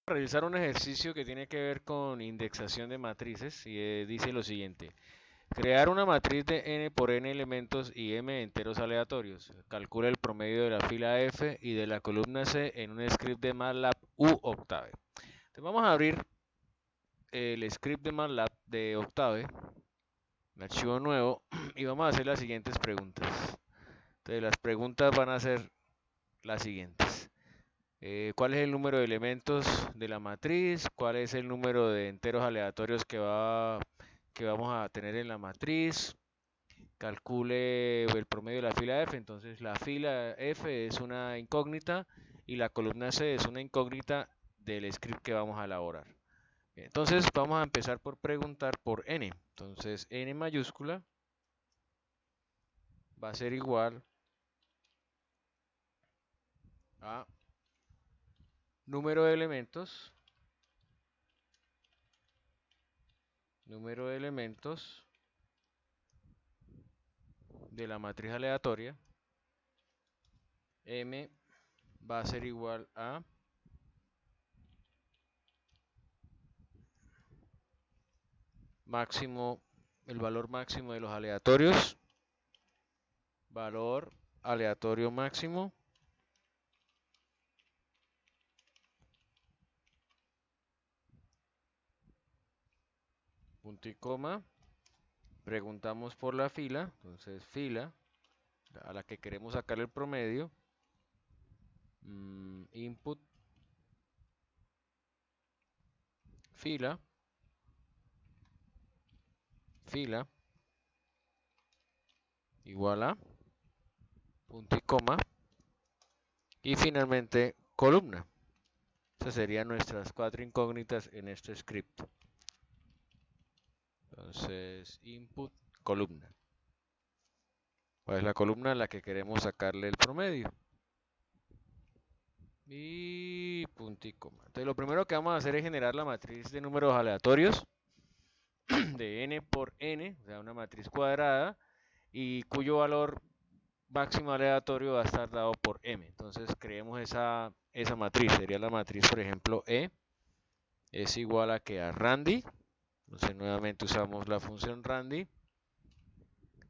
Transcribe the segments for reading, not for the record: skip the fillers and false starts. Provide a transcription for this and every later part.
Realizar un ejercicio que tiene que ver con indexación de matrices y dice lo siguiente. Crear una matriz de n por n elementos y m enteros aleatorios. Calcula el promedio de la fila F y de la columna C en un script de MATLAB u Octave. Entonces vamos a abrir el script de MATLAB de Octave, un archivo nuevo, y vamos a hacer las siguientes preguntas. Entonces las preguntas van a ser las siguientes. ¿Cuál es el número de elementos de la matriz? ¿Cuál es el número de enteros aleatorios que vamos a tener en la matriz? Calcule el promedio de la fila F. Entonces la fila F es una incógnita y la columna C es una incógnita del script que vamos a elaborar. Bien, entonces vamos a empezar por preguntar por n. Entonces n mayúscula va a ser igual a número de elementos de la matriz aleatoria. M va a ser igual a máximo, el valor máximo de los aleatorios, valor aleatorio máximo, punto y coma. Preguntamos por la fila, entonces fila a la que queremos sacar el promedio, input fila igual a punto y coma, y finalmente columna. Esas serían nuestras 4 incógnitas en este script. Entonces input columna. ¿Cuál es la columna a la que queremos sacarle el promedio? Y punto y coma. Entonces lo primero que vamos a hacer es generar la matriz de números aleatorios de n por n, o sea, una matriz cuadrada, y cuyo valor máximo aleatorio va a estar dado por m. Entonces creemos esa matriz. Sería la matriz, por ejemplo, E es igual a que a Randy. Entonces nuevamente usamos la función Randy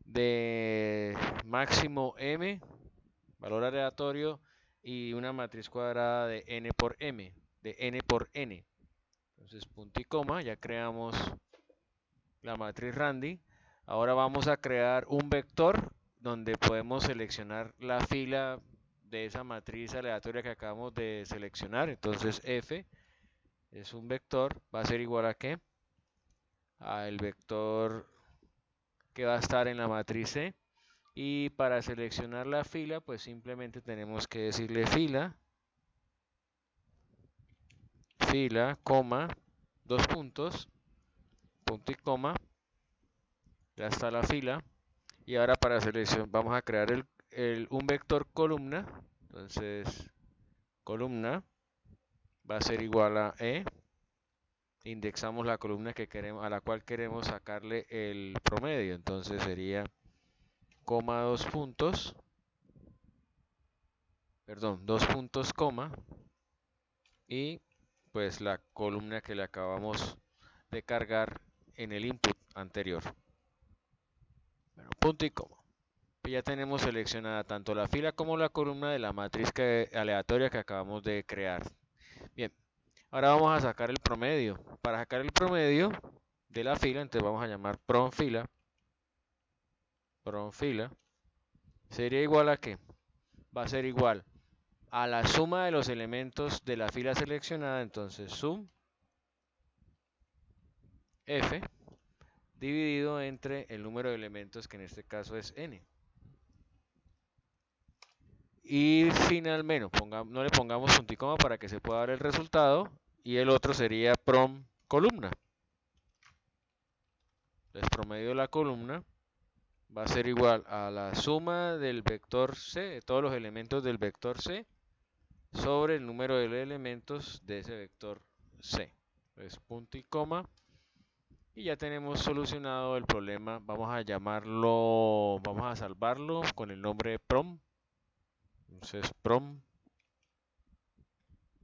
de máximo m, valor aleatorio, y una matriz cuadrada de n por m, de n por n. Entonces punto y coma, ya creamos la matriz Randy. Ahora vamos a crear un vector donde podemos seleccionar la fila de esa matriz aleatoria que acabamos de seleccionar. Entonces f es un vector, va a ser igual a ¿qué? A el vector que va a estar en la matriz C. Y para seleccionar la fila, pues simplemente tenemos que decirle fila, coma, dos puntos, punto y coma, ya está la fila. Y ahora para selección vamos a crear un vector columna. Entonces columna va a ser igual a E. Indexamos la columna que queremos, a la cual queremos sacarle el promedio. Entonces sería coma dos puntos, perdón, dos puntos coma, y pues la columna que le acabamos de cargar en el input anterior. Bueno, punto y coma. Ya tenemos seleccionada tanto la fila como la columna de la matriz aleatoria que acabamos de crear. Bien, ahora vamos a sacar el promedio. Para sacar el promedio de la fila, entonces vamos a llamar prom fila, sería igual a ¿qué? Va a ser igual a la suma de los elementos de la fila seleccionada, entonces sum f dividido entre el número de elementos, que en este caso es n. Y finalmente, no le pongamos punto y coma para que se pueda dar el resultado, y el otro sería prom columna. Entonces promedio de la columna va a ser igual a la suma del vector C, de todos los elementos del vector C, sobre el número de elementos de ese vector C. Entonces punto y coma. Y ya tenemos solucionado el problema. Vamos a llamarlo, vamos a salvarlo con el nombre prom. Entonces prom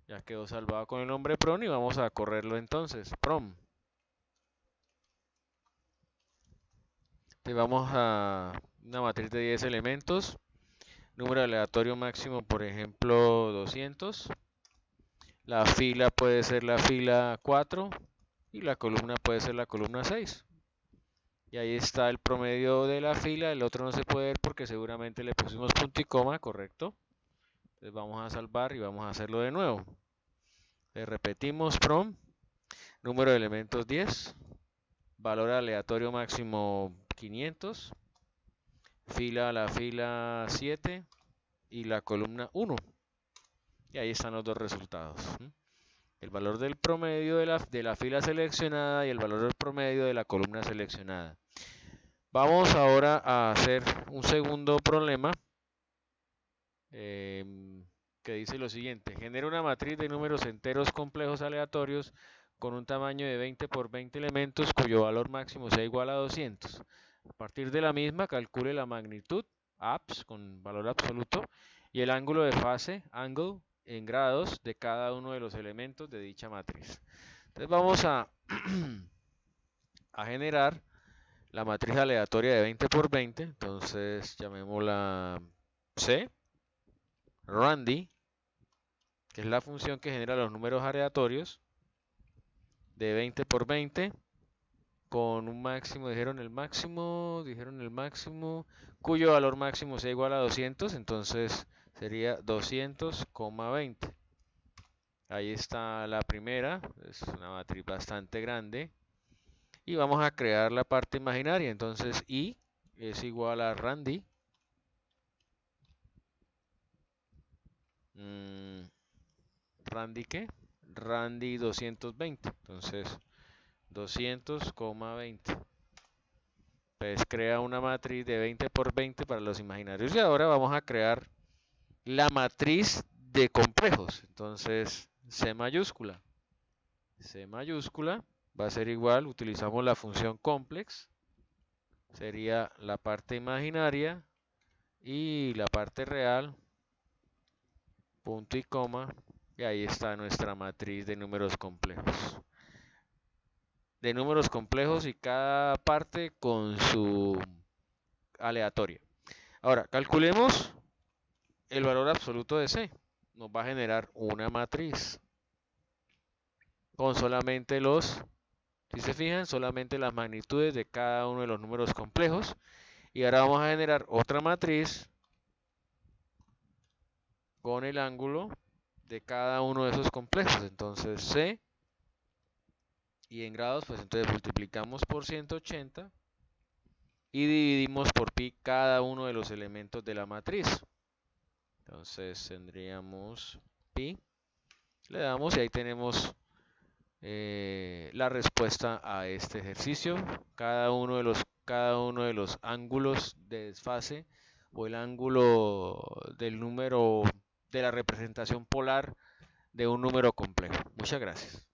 Ya quedó salvado con el nombre prom y vamos a correrlo entonces. Prom. Entonces vamos a una matriz de 10 elementos. Número aleatorio máximo, por ejemplo, 200. La fila puede ser la fila 4 y la columna puede ser la columna 6. Y ahí está el promedio de la fila. El otro no se puede ver porque seguramente le pusimos punto y coma, correcto. Entonces vamos a salvar y vamos a hacerlo de nuevo. Repetimos prom, número de elementos 10, valor aleatorio máximo 500, fila a la fila 7 y la columna 1. Y ahí están los dos resultados. El valor del promedio de la fila seleccionada y el valor del promedio de la columna seleccionada. Vamos ahora a hacer un segundo problema que dice lo siguiente. Genera una matriz de números enteros complejos aleatorios con un tamaño de 20 por 20 elementos cuyo valor máximo sea igual a 200. A partir de la misma, calcule la magnitud, abs, con valor absoluto, y el ángulo de fase, angle, en grados de cada uno de los elementos de dicha matriz. Entonces vamos a, a generar la matriz aleatoria de 20 por 20. Entonces llamémosla C, Randy, que es la función que genera los números aleatorios de 20 por 20 con un máximo, dijeron el máximo, cuyo valor máximo sea igual a 200, entonces sería 200,20. Ahí está la primera, es una matriz bastante grande. Y vamos a crear la parte imaginaria, entonces I es igual a Randy. ¿Randy qué? Randy 220, entonces 200,20. Pues crea una matriz de 20 por 20 para los imaginarios. Y ahora vamos a crear la matriz de complejos. Entonces, C mayúscula. C mayúscula va a ser igual, utilizamos la función complex. Sería la parte imaginaria y la parte real, punto y coma. Y ahí está nuestra matriz de números complejos. De números complejos y cada parte con su aleatoria. Ahora, calculemos el valor absoluto de C. Nos va a generar una matriz con solamente si se fijan, solamente las magnitudes de cada uno de los números complejos. Y ahora vamos a generar otra matriz con el ángulo de cada uno de esos complejos. Entonces C, y en grados, pues entonces multiplicamos por 180 y dividimos por pi cada uno de los elementos de la matriz. Entonces tendríamos pi, le damos y ahí tenemos la respuesta a este ejercicio. Cada uno de los ángulos de desfase o el ángulo del número de la representación polar de un número complejo. Muchas gracias.